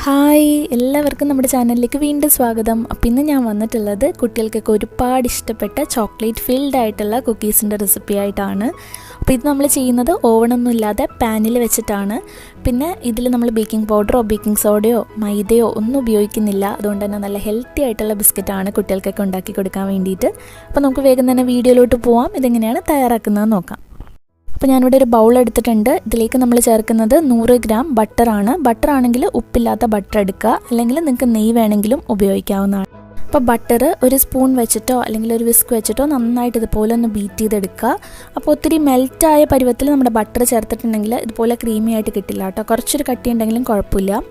Hi, എല്ലാവർക്കും നമ്മുടെ ചാനലിലേക്ക് വീണ്ടും സ്വാഗതം. അപ്പോൾ ഇന്ന് ഞാൻ വന്നിട്ടുള്ളത് കുട്ടികൾക്കൊക്കെ ഒരുപാട് ഇഷ്ടപ്പെട്ട ചോക്ലേറ്റ് ഫിൽഡ് ആയിട്ടുള്ള കുക്കീസിൻ്റെ റെസിപ്പി ആയിട്ടാണ്. അപ്പോൾ ഇത് നമ്മൾ ചെയ്യുന്നത് ഓവണൊന്നും ഇല്ലാതെ പാനിൽ വെച്ചിട്ടാണ്. പിന്നെ ഇതിൽ നമ്മൾ ബേക്കിംഗ് പൗഡറോ ബേക്കിംഗ് സോഡയോ മൈദയോ ഒന്നും ഉപയോഗിക്കുന്നില്ല. അതുകൊണ്ട് തന്നെ നല്ല ഹെൽത്തി ആയിട്ടുള്ള ബിസ്ക്കറ്റാണ് കുട്ടികൾക്കൊക്കെ ഉണ്ടാക്കി കൊടുക്കാൻ വേണ്ടിയിട്ട്. അപ്പോൾ നമുക്ക് വേഗം തന്നെ വീഡിയോയിലോട്ട് പോവാം. ഇതെങ്ങനെയാണ് തയ്യാറാക്കുന്നതെന്ന് നോക്കാം. അപ്പോൾ ഞാനിവിടെ ഒരു ബൗൾ എടുത്തിട്ടുണ്ട്. ഇതിലേക്ക് നമ്മൾ ചേർക്കുന്നത് 100 ഗ്രാം ബട്ടറാണ്. ബട്ടർ ആണെങ്കിൽ ഉപ്പില്ലാത്ത ബട്ടർ എടുക്കുക, അല്ലെങ്കിൽ നിങ്ങൾക്ക് നെയ്യ് വേണമെങ്കിലും ഉപയോഗിക്കാവുന്നതാണ്. അപ്പോൾ ബട്ടർ ഒരു സ്പൂൺ വെച്ചിട്ടോ അല്ലെങ്കിൽ ഒരു വിസ്ക് വെച്ചിട്ടോ നന്നായിട്ട് ഇതുപോലെ ഒന്ന് ബീറ്റ് ചെയ്തെടുക്കുക. അപ്പോൾ ഒത്തിരി മെൽറ്റായ പരുവത്തിൽ നമ്മുടെ ബട്ടർ ചേർത്തിട്ടുണ്ടെങ്കിൽ ഇതുപോലെ ക്രീമി ആയിട്ട് കിട്ടില്ല കേട്ടോ. കുറച്ചൊരു കട്ടി ഉണ്ടെങ്കിലും കുഴപ്പമില്ല.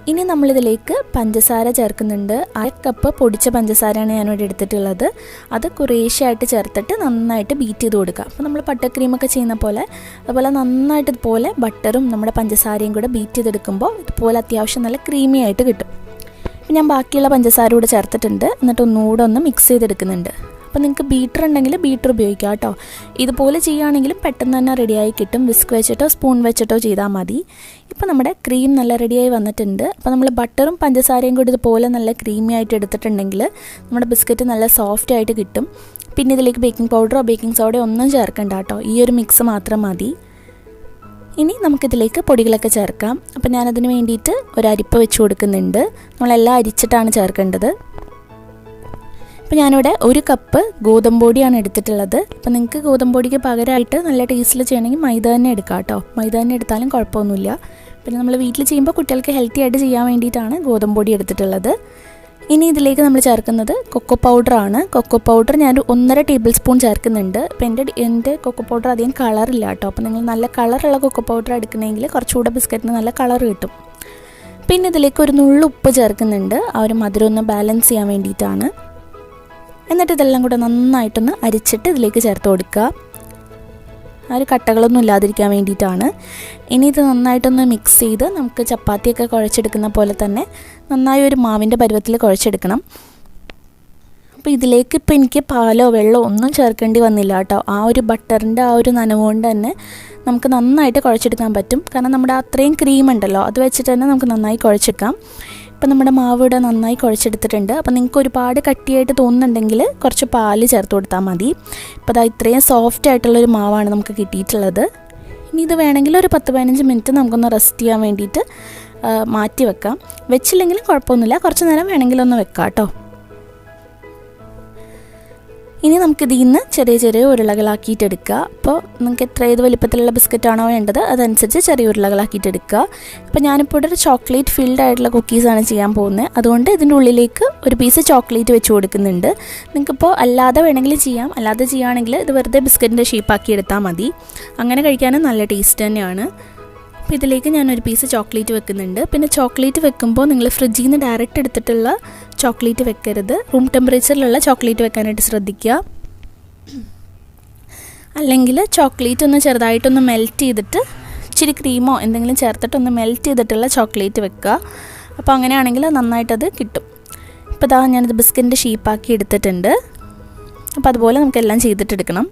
ഇനി നമ്മളിതിലേക്ക് പഞ്ചസാര ചേർക്കുന്നുണ്ട്. 1 കപ്പ് പൊടിച്ച പഞ്ചസാരയാണ് ഞാനിവിടെ എടുത്തിട്ടുള്ളത്. അത് കുറേശ്ശെയായിട്ട് ചേർത്തിട്ട് നന്നായിട്ട് ബീറ്റ് ചെയ്ത് കൊടുക്കുക. അപ്പോൾ നമ്മൾ ബട്ടർ ക്രീമൊക്കെ ചെയ്യുന്ന പോലെ അതുപോലെ നന്നായിട്ട് ഇതുപോലെ ബട്ടറും നമ്മുടെ പഞ്ചസാരയും കൂടെ ബീറ്റ് ചെയ്തെടുക്കുമ്പോൾ ഇതുപോലെ അത്യാവശ്യം നല്ല ക്രീമി ആയിട്ട് കിട്ടും. ഞാൻ ബാക്കിയുള്ള പഞ്ചസാര കൂടെ ചേർത്തിട്ടുണ്ട്. എന്നിട്ട് ഒന്നുകൂടെ ഒന്ന് മിക്സ് ചെയ്തെടുക്കുന്നുണ്ട്. അപ്പോൾ നിങ്ങൾക്ക് ബീറ്റർ ഉണ്ടെങ്കിൽ ബീറ്റർ ഉപയോഗിക്കാം കേട്ടോ. ഇതുപോലെ ചെയ്യുകയാണെങ്കിലും പെട്ടെന്ന് തന്നെ റെഡിയായി കിട്ടും. വിസ്ക് വെച്ചിട്ടോ സ്പൂൺ വെച്ചിട്ടോ ചെയ്താൽ മതി. ഇപ്പോൾ നമ്മുടെ ക്രീം നല്ല റെഡിയായി വന്നിട്ടുണ്ട്. അപ്പോൾ നമ്മൾ ബട്ടറും പഞ്ചസാരയും കൂടി ഇതുപോലെ നല്ല ക്രീമി ആയിട്ട് എടുത്തിട്ടുണ്ടെങ്കിൽ നമ്മുടെ ബിസ്ക്കറ്റ് നല്ല സോഫ്റ്റ് ആയിട്ട് കിട്ടും. പിന്നെ ഇതിലേക്ക് ബേക്കിംഗ് പൗഡറോ ബേക്കിംഗ് സോഡയോ ഒന്നും ചേർക്കണ്ട കേട്ടോ. ഈ ഒരു മിക്സ് മാത്രം മതി. ഇനി നമുക്കിതിലേക്ക് പൊടികളൊക്കെ ചേർക്കാം. അപ്പോൾ ഞാനതിന് വേണ്ടിയിട്ട് ഒരു അരിപ്പ വെച്ച് കൊടുക്കുന്നുണ്ട്. നമ്മളെല്ലാം അരിച്ചിട്ടാണ് ചേർക്കേണ്ടത്. അപ്പോൾ ഞാനിവിടെ 1 കപ്പ് ഗോതമ്പ് പൊടിയാണ് എടുത്തിട്ടുള്ളത്. അപ്പോൾ നിങ്ങൾക്ക് ഗോതമ്പ് പൊടിക്ക് പകരമായിട്ട് നല്ല ടേസ്റ്റിൽ ചെയ്യണമെങ്കിൽ മൈദ തന്നെ എടുക്കാം കേട്ടോ. മൈദ തന്നെ എടുത്താലും കുഴപ്പമൊന്നുമില്ല. പിന്നെ നമ്മൾ വീട്ടിൽ ചെയ്യുമ്പോൾ കുട്ടികൾക്ക് ഹെൽത്തി ആയിട്ട് ചെയ്യാൻ വേണ്ടിയിട്ടാണ് ഗോതമ്പ് പൊടി എടുത്തിട്ടുള്ളത്. ഇനി ഇതിലേക്ക് നമ്മൾ ചേർക്കുന്നത് കൊക്കോ പൗഡറാണ്. കൊക്കോ പൗഡർ ഞാൻ 1.5 ടേബിൾ സ്പൂൺ ചേർക്കുന്നുണ്ട്. അപ്പോൾ എൻ്റെ കൊക്കോ പൗഡർ അധികം കളറില്ല കേട്ടോ. അപ്പോൾ നിങ്ങൾ നല്ല കളറുള്ള കൊക്കോ പൗഡർ എടുക്കണമെങ്കിൽ കുറച്ചുകൂടെ ബിസ്ക്കറ്റിന് നല്ല കളർ കിട്ടും. പിന്നെ ഇതിലേക്ക് ഒരു നുള്ളു ഉപ്പ് ചേർക്കുന്നുണ്ട്. ആ ഒരു മധുരം ഒന്ന് ബാലൻസ് ചെയ്യാൻ വേണ്ടിയിട്ടാണ്. എന്നിട്ട് ഇതെല്ലാം കൂടെ നന്നായിട്ടൊന്ന് അരിച്ചിട്ട് ഇതിലേക്ക് ചേർത്ത് കൊടുക്കുക. ആ ഒരു കട്ടകളൊന്നും ഇല്ലാതിരിക്കാൻ വേണ്ടിയിട്ടാണ്. ഇനി ഇത് നന്നായിട്ടൊന്ന് മിക്സ് ചെയ്ത് നമുക്ക് ചപ്പാത്തിയൊക്കെ കുഴച്ചെടുക്കുന്ന പോലെ തന്നെ നന്നായി ഒരു മാവിൻ്റെ പരുവത്തിൽ കുഴച്ചെടുക്കണം. അപ്പോൾ ഇതിലേക്ക് ഇപ്പോൾ എനിക്ക് പാലോ വെള്ളമോ ഒന്നും ചേർക്കേണ്ടി വന്നില്ല കേട്ടോ. ആ ഒരു ബട്ടറിൻ്റെ ആ ഒരു നനവ് കൊണ്ട് തന്നെ നമുക്ക് നന്നായിട്ട് കുഴച്ചെടുക്കാൻ പറ്റും. കാരണം നമ്മുടെ അത്രയും ക്രീം ഉണ്ടല്ലോ, അത് വെച്ചിട്ട് തന്നെ നമുക്ക് നന്നായി കുഴച്ചെടുക്കാം. ഇപ്പം നമ്മുടെ മാവ് ഇവിടെ നന്നായി കുഴച്ചെടുത്തിട്ടുണ്ട്. അപ്പോൾ നിങ്ങൾക്ക് ഒരുപാട് കട്ടിയായിട്ട് തോന്നുന്നുണ്ടെങ്കിൽ കുറച്ച് പാല് ചേർത്ത് കൊടുത്താൽ മതി. ഇപ്പോൾ അതാ ഇത്രയും സോഫ്റ്റ് ആയിട്ടുള്ളൊരു മാവാണ് നമുക്ക് കിട്ടിയിട്ടുള്ളത്. ഇനി ഇത് വേണമെങ്കിൽ ഒരു 10-15 മിനിറ്റ് നമുക്കൊന്ന് റെസ്റ്റ് ചെയ്യാൻ വേണ്ടിയിട്ട് മാറ്റി വെക്കാം. വെച്ചില്ലെങ്കിലും കുഴപ്പമൊന്നുമില്ല, കുറച്ച് നേരം വേണമെങ്കിലൊന്ന് വെക്കാം കേട്ടോ. ഇനി നമുക്കിതിൽ നിന്ന് ചെറിയ ചെറിയ ഉരുളകളാക്കിയിട്ടെടുക്കുക. അപ്പോൾ നിങ്ങൾക്ക് ഏത് വലിപ്പത്തിലുള്ള ബിസ്ക്കറ്റാണോ വേണ്ടത് അതനുസരിച്ച് ചെറിയ ഉരുളകളാക്കിയിട്ടെടുക്കുക. അപ്പോൾ ഞാനിപ്പോൾ ഇവിടെ ഒരു ചോക്ലേറ്റ് ഫിൽഡ് ആയിട്ടുള്ള കുക്കീസാണ് ചെയ്യാൻ പോകുന്നത്. അതുകൊണ്ട് ഇതിൻ്റെ ഉള്ളിലേക്ക് ഒരു പീസ് ചോക്ലേറ്റ് വെച്ച് കൊടുക്കുന്നുണ്ട്. നിങ്ങൾക്കിപ്പോൾ അല്ലാതെ വേണമെങ്കിൽ ചെയ്യാം. അല്ലാതെ ചെയ്യുകയാണെങ്കിൽ ഇത് വെറുതെ ബിസ്ക്കറ്റിൻ്റെ ഷേപ്പാക്കി എടുത്താൽ മതി. അങ്ങനെ കഴിക്കാനും നല്ല ടേസ്റ്റ് തന്നെയാണ്. അപ്പോൾ ഇതിലേക്ക് ഞാനൊരു പീസ് ചോക്ലേറ്റ് വെക്കുന്നുണ്ട്. പിന്നെ ചോക്ലേറ്റ് വെക്കുമ്പോൾ നിങ്ങൾ ഫ്രിഡ്ജിൽ നിന്ന് ഡയറക്റ്റ് എടുത്തിട്ടുള്ള ചോക്ലേറ്റ് വെക്കരുത്. റൂം ടെമ്പറേച്ചറിലുള്ള ചോക്ലേറ്റ് വെക്കാനായിട്ട് ശ്രദ്ധിക്കുക. അല്ലെങ്കിൽ ചോക്ലേറ്റ് ഒന്ന് ചെറുതായിട്ടൊന്ന് മെൽറ്റ് ചെയ്തിട്ട് ഇച്ചിരി ക്രീമോ എന്തെങ്കിലും ചേർത്തിട്ടൊന്ന് മെൽറ്റ് ചെയ്തിട്ടുള്ള ചോക്ലേറ്റ് വെക്കുക. അപ്പോൾ അങ്ങനെയാണെങ്കിൽ നന്നായിട്ടത് കിട്ടും. ഇപ്പോൾ ഇതാ ഞാനിത് ബിസ്ക്കറ്റിൻ്റെ ഷേപ്പാക്കി എടുത്തിട്ടുണ്ട്. അപ്പോൾ അതുപോലെ നമുക്കെല്ലാം ചെയ്തിട്ടെടുക്കണം.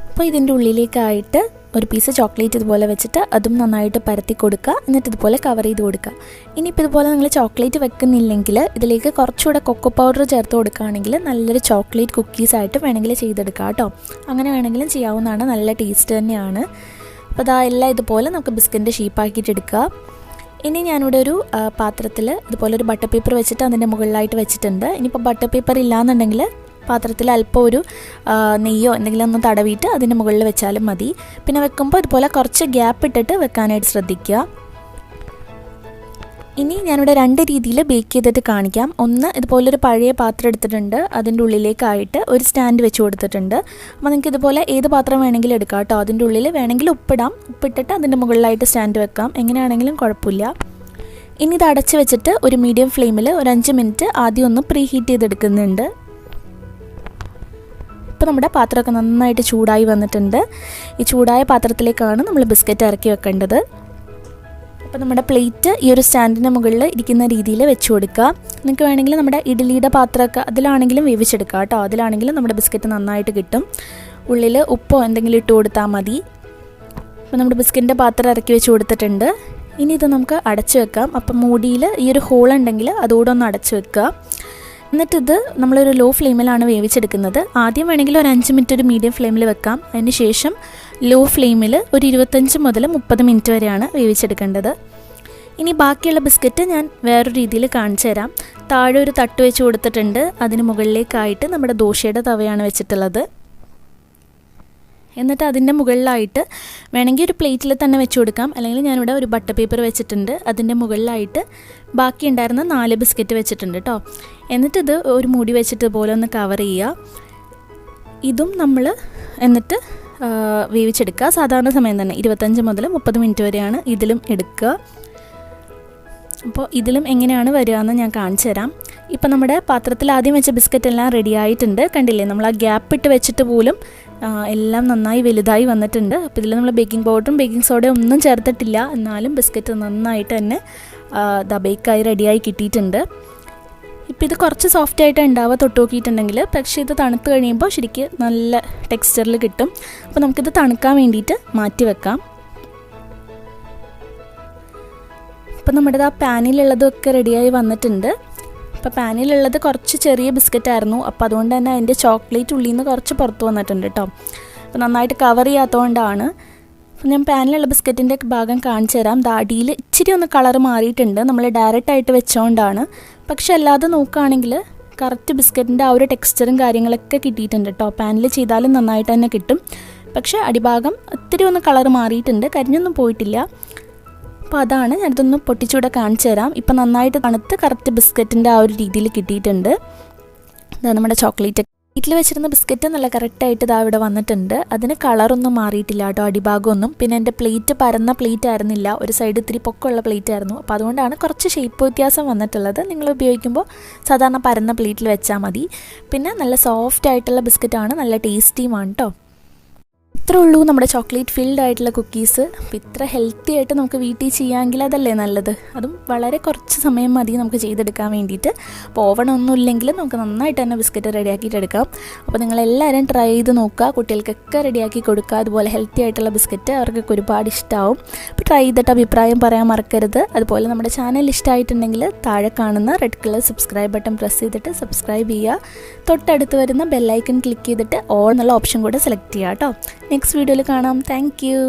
അപ്പോൾ ഇതിൻ്റെ ഉള്ളിലേക്കായിട്ട് ഒരു പീസ് ചോക്ലേറ്റ് ഇതുപോലെ വെച്ചിട്ട് അതും നന്നായിട്ട് പരത്തി കൊടുക്കുക. എന്നിട്ട് ഇതുപോലെ കവർ ചെയ്ത് കൊടുക്കുക. ഇനിയിപ്പോൾ ഇതുപോലെ നിങ്ങൾ ചോക്ലേറ്റ് വെക്കുന്നില്ലെങ്കിൽ ഇതിലേക്ക് കുറച്ചുകൂടെ കൊക്കോ പൗഡർ ചേർത്ത് കൊടുക്കുകയാണെങ്കിൽ നല്ലൊരു ചോക്ലേറ്റ് കുക്കീസായിട്ട് വേണമെങ്കിൽ ചെയ്തെടുക്കാം കേട്ടോ. അങ്ങനെ വേണമെങ്കിലും ചെയ്യാവുന്നതാണ്. നല്ല ടേസ്റ്റ് തന്നെയാണ്. അപ്പോൾ അതാ എല്ലാം ഇതുപോലെ നമുക്ക് ബിസ്ക്കറ്റിൻ്റെ ഷേപ്പാക്കിയിട്ടെടുക്കുക. ഇനി ഞാനിവിടെ ഒരു പാത്രത്തിൽ ഇതുപോലെ ഒരു ബട്ടർ പേപ്പർ വെച്ചിട്ട് അതിൻ്റെ മുകളിലായിട്ട് വെച്ചിട്ടുണ്ട്. ഇനിയിപ്പോൾ ബട്ടർ പേപ്പർ ഇല്ലയെന്നുണ്ടെങ്കിൽ പാത്രത്തിൽ അല്പം ഒരു നെയ്യോ എന്തെങ്കിലും ഒന്ന് തടവിയിട്ട് അതിൻ്റെ മുകളിൽ വെച്ചാലും മതി. പിന്നെ വെക്കുമ്പോൾ ഇതുപോലെ കുറച്ച് ഗ്യാപ്പ് ഇട്ടിട്ട് വെക്കാനായിട്ട് ശ്രദ്ധിക്കുക. ഇനി ഞാനിവിടെ 2 രീതിയിൽ ബേക്ക് ചെയ്തിട്ട് കാണിക്കാം. ഒന്ന്, ഇതുപോലൊരു പഴയ പാത്രം എടുത്തിട്ടുണ്ട്. അതിൻ്റെ ഉള്ളിലേക്കായിട്ട് ഒരു സ്റ്റാൻഡ് വെച്ച് കൊടുത്തിട്ടുണ്ട്. അപ്പോൾ നിങ്ങൾക്ക് ഇതുപോലെ ഏത് പാത്രം വേണമെങ്കിലും എടുക്കാം കേട്ടോ. അതിൻ്റെ ഉള്ളിൽ വേണമെങ്കിൽ ഉപ്പിടാം. ഉപ്പിട്ടിട്ട് അതിൻ്റെ മുകളിലായിട്ട് സ്റ്റാൻഡ് വെക്കാം. എങ്ങനെയാണെങ്കിലും കുഴപ്പമില്ല. ഇനി ഇത് അടച്ച് വെച്ചിട്ട് ഒരു മീഡിയം ഫ്ലെയിമിൽ ഒരു 5 മിനിറ്റ് ആദ്യം ഒന്ന് പ്രീ ഹീറ്റ് ചെയ്തെടുക്കുന്നുണ്ട്. ഇപ്പോൾ നമ്മുടെ പാത്രമൊക്കെ നന്നായിട്ട് ചൂടായി വന്നിട്ടുണ്ട്. ഈ ചൂടായ പാത്രത്തിലേക്കാണ് നമ്മൾ ബിസ്ക്കറ്റ് ഇറക്കി വെക്കേണ്ടത്. അപ്പോൾ നമ്മുടെ പ്ലേറ്റ് ഈ ഒരു സ്റ്റാൻഡിൻ്റെ മുകളിൽ ഇരിക്കുന്ന രീതിയിൽ വെച്ച് കൊടുക്കുക. നിങ്ങൾക്ക് വേണമെങ്കിൽ നമ്മുടെ ഇഡ്ഡലിയുടെ പാത്രമൊക്കെ അതിലാണെങ്കിലും വേവിച്ചെടുക്കുക കേട്ടോ. അതിലാണെങ്കിലും നമ്മുടെ ബിസ്ക്കറ്റ് നന്നായിട്ട് കിട്ടും. ഉള്ളിൽ ഉപ്പോ എന്തെങ്കിലും ഇട്ട് കൊടുത്താൽ മതി. അപ്പോൾ നമ്മുടെ ബിസ്ക്കറ്റിൻ്റെ പാത്രം ഇറക്കി വെച്ച് കൊടുത്തിട്ടുണ്ട്. ഇനി ഇത് നമുക്ക് അടച്ചു വെക്കാം. അപ്പം മൂടിയിൽ ഈ ഒരു ഹോളുണ്ടെങ്കിൽ അതുകൂടെ ഒന്ന് അടച്ചു വെക്കുക. എന്നിട്ടിത് നമ്മളൊരു ലോ ഫ്ലെയിമിലാണ് വേവിച്ചെടുക്കുന്നത്. ആദ്യം വേണമെങ്കിൽ ഒരു 5 മിനിറ്റ് ഒരു മീഡിയം ഫ്ലെയിമിൽ വെക്കാം. അതിന് ശേഷം ലോ ഫ്ലെയിമിൽ ഒരു 25 മുതൽ 30 മിനിറ്റ് വരെയാണ് വേവിച്ചെടുക്കേണ്ടത്. ഇനി ബാക്കിയുള്ള ബിസ്ക്കറ്റ് ഞാൻ വേറൊരു രീതിയിൽ കാണിച്ചു തരാം. താഴെ ഒരു തട്ട് വെച്ച് കൊടുത്തിട്ടുണ്ട്. അതിന് മുകളിലേക്കായിട്ട് നമ്മുടെ ദോശയുടെ തവയാണ് വെച്ചിട്ടുള്ളത്. എന്നിട്ട് അതിൻ്റെ മുകളിലായിട്ട് വേണമെങ്കിൽ ഒരു പ്ലേറ്റിൽ തന്നെ വെച്ച് കൊടുക്കാം. അല്ലെങ്കിൽ ഞാനിവിടെ ഒരു ബട്ടർ പേപ്പർ വെച്ചിട്ടുണ്ട്. അതിൻ്റെ മുകളിലായിട്ട് ബാക്കി ഉണ്ടായിരുന്ന 4 ബിസ്ക്കറ്റ് വെച്ചിട്ടുണ്ട് കേട്ടോ. എന്നിട്ടിത് ഒരു മൂടി വെച്ചിട്ട് പോലെ ഒന്ന് കവർ ചെയ്യുക. ഇതും നമ്മൾ എന്നിട്ട് വേവിച്ചെടുക്കുക. സാധാരണ സമയം തന്നെ 25 മുതൽ 30 മിനിറ്റ് വരെയാണ് ഇതിലും എടുക്കുക. അപ്പോൾ ഇതിലും എങ്ങനെയാണ് വരിക എന്ന് ഞാൻ കാണിച്ചു തരാം. ഇപ്പം നമ്മുടെ പാത്രത്തിൽ ആദ്യം വെച്ച ബിസ്ക്കറ്റ് എല്ലാം റെഡി ആയിട്ടുണ്ട്. കണ്ടില്ലേ, നമ്മൾ ആ ഗ്യാപ്പ് ഇട്ട് വെച്ചിട്ട് പോലും എല്ലാം നന്നായി വലുതായി വന്നിട്ടുണ്ട്. അപ്പോൾ ഇതിൽ നമ്മൾ ബേക്കിംഗ് പൗഡറും ബേക്കിംഗ് സോഡയും ഒന്നും ചേർത്തിട്ടില്ല. എന്നാലും ബിസ്ക്കറ്റ് നന്നായിട്ട് തന്നെ ബേക്കായി റെഡിയായി കിട്ടിയിട്ടുണ്ട്. ഇപ്പോൾ ഇത് കുറച്ച് സോഫ്റ്റ് ആയിട്ട് ഉണ്ടാവുക തൊട്ട് നോക്കിയിട്ടുണ്ടെങ്കിൽ. പക്ഷേ ഇത് തണുത്ത് കഴിയുമ്പോൾ ശരിക്കും നല്ല ടെക്സ്ചറിൽ കിട്ടും. അപ്പോൾ നമുക്കിത് തണുക്കാൻ വേണ്ടിയിട്ട് മാറ്റി വെക്കാം. അപ്പോൾ നമ്മുടെ ആ പാനിലുള്ളതൊക്കെ റെഡിയായി വന്നിട്ടുണ്ട്. അപ്പോൾ പാനിലുള്ളത് കുറച്ച് ചെറിയ ബിസ്ക്കറ്റ് ആയിരുന്നു. അപ്പോൾ അതുകൊണ്ട് തന്നെ അതിൻ്റെ ചോക്ലേറ്റ് ഉള്ളിൽ നിന്ന് കുറച്ച് പുറത്ത് വന്നിട്ടുണ്ട് കേട്ടോ. അപ്പോൾ നന്നായിട്ട് കവർ ചെയ്യാത്തതുകൊണ്ടാണ്. അപ്പോൾ ഞാൻ പാനിലുള്ള ബിസ്ക്കറ്റിൻ്റെ ഭാഗം കാണിച്ചു തരാം. അടിയിൽ ഇച്ചിരി ഒന്ന് കളർ മാറിയിട്ടുണ്ട്. നമ്മൾ ഡയറക്റ്റായിട്ട് വെച്ചുകൊണ്ടാണ്. പക്ഷെ അല്ലാതെ നോക്കുകയാണെങ്കിൽ കറക്റ്റ് ബിസ്ക്കറ്റിൻ്റെ ആ ഒരു ടെക്സ്ചറും കാര്യങ്ങളൊക്കെ കിട്ടിയിട്ടുണ്ട് കേട്ടോ. പാനിൽ ചെയ്താലും നന്നായിട്ട് തന്നെ കിട്ടും. പക്ഷേ അടിഭാഗം ഒത്തിരി ഒന്ന് കളർ മാറിയിട്ടുണ്ട്. കരിഞ്ഞൊന്നും പോയിട്ടില്ല. അപ്പോൾ അതാണ് ഞാനിതൊന്ന് പൊട്ടിച്ചൂടെ കാണിച്ചു തരാം. ഇപ്പം നന്നായിട്ട് തണുത്ത് കറക്റ്റ് ബിസ്ക്കറ്റിൻ്റെ ആ ഒരു രീതിയിൽ കിട്ടിയിട്ടുണ്ട്. ഇതാ നമ്മുടെ ചോക്ലേറ്റ് വീട്ടിൽ വെച്ചിരുന്ന ബിസ്ക്കറ്റ് നല്ല കറക്റ്റായിട്ട് ഇതാ ഇവിടെ വന്നിട്ടുണ്ട്. അതിന് കളറൊന്നും മാറിയിട്ടില്ല കേട്ടോ, അടിഭാഗമൊന്നും. പിന്നെ എൻ്റെ പ്ലേറ്റ് പരന്ന പ്ലേറ്റ് ആയിരുന്നില്ല, ഒരു സൈഡ് ഇത്തിരി പൊക്കമുള്ള പ്ലേറ്റ് ആയിരുന്നു. അപ്പോൾ അതുകൊണ്ടാണ് കുറച്ച് ഷേപ്പ് വ്യത്യാസം വന്നിട്ടുള്ളത്. നിങ്ങൾ ഉപയോഗിക്കുമ്പോൾ സാധാരണ പരന്ന പ്ലേറ്റിൽ വെച്ചാൽ മതി. പിന്നെ നല്ല സോഫ്റ്റ് ആയിട്ടുള്ള ബിസ്ക്കറ്റാണ്, നല്ല ടേസ്റ്റിയുമാണ് കേട്ടോ. ഇത്രേ ഉള്ളൂ നമ്മുടെ ചോക്ലേറ്റ് ഫിൽഡ് ആയിട്ടുള്ള കുക്കീസ്. അപ്പോൾ ഇത്ര ഹെൽത്തി ആയിട്ട് നമുക്ക് വീട്ടിൽ ചെയ്യാമെങ്കിൽ അതല്ലേ നല്ലത്. അതും വളരെ കുറച്ച് സമയം മതി നമുക്ക് ചെയ്തെടുക്കാൻ വേണ്ടിയിട്ട്. അപ്പോൾ ഓവണൊന്നും ഇല്ലെങ്കിൽ നമുക്ക് നന്നായിട്ട് തന്നെ ബിസ്ക്കറ്റ് റെഡിയാക്കിയിട്ട് എടുക്കാം. അപ്പോൾ നിങ്ങളെല്ലാവരും ട്രൈ ചെയ്ത് നോക്കുക. കുട്ടികൾക്കൊക്കെ റെഡിയാക്കി കൊടുക്കുക. അതുപോലെ ഹെൽത്തി ആയിട്ടുള്ള ബിസ്ക്കറ്റ് അവർക്കൊക്കെ ഒരുപാട് ഇഷ്ടമാവും. അപ്പോൾ ട്രൈ ചെയ്തിട്ട് അഭിപ്രായം പറയാൻ മറക്കരുത്. അതുപോലെ നമ്മുടെ ചാനൽ ഇഷ്ടമായിട്ടുണ്ടെങ്കിൽ താഴെ കാണുന്ന red colour subscribe button press ചെയ്തിട്ട് സബ്സ്ക്രൈബ് ചെയ്യുക. തൊട്ടടുത്ത് വരുന്ന ബെല്ലൈക്കൺ ക്ലിക്ക് ചെയ്തിട്ട് ഓൾ എന്നുള്ള ഓപ്ഷൻ കൂടെ സെലക്ട് ചെയ്യുക കേട്ടോ. നെക്സ്റ്റ് വീഡിയോയിൽ കാണാം. Thank you.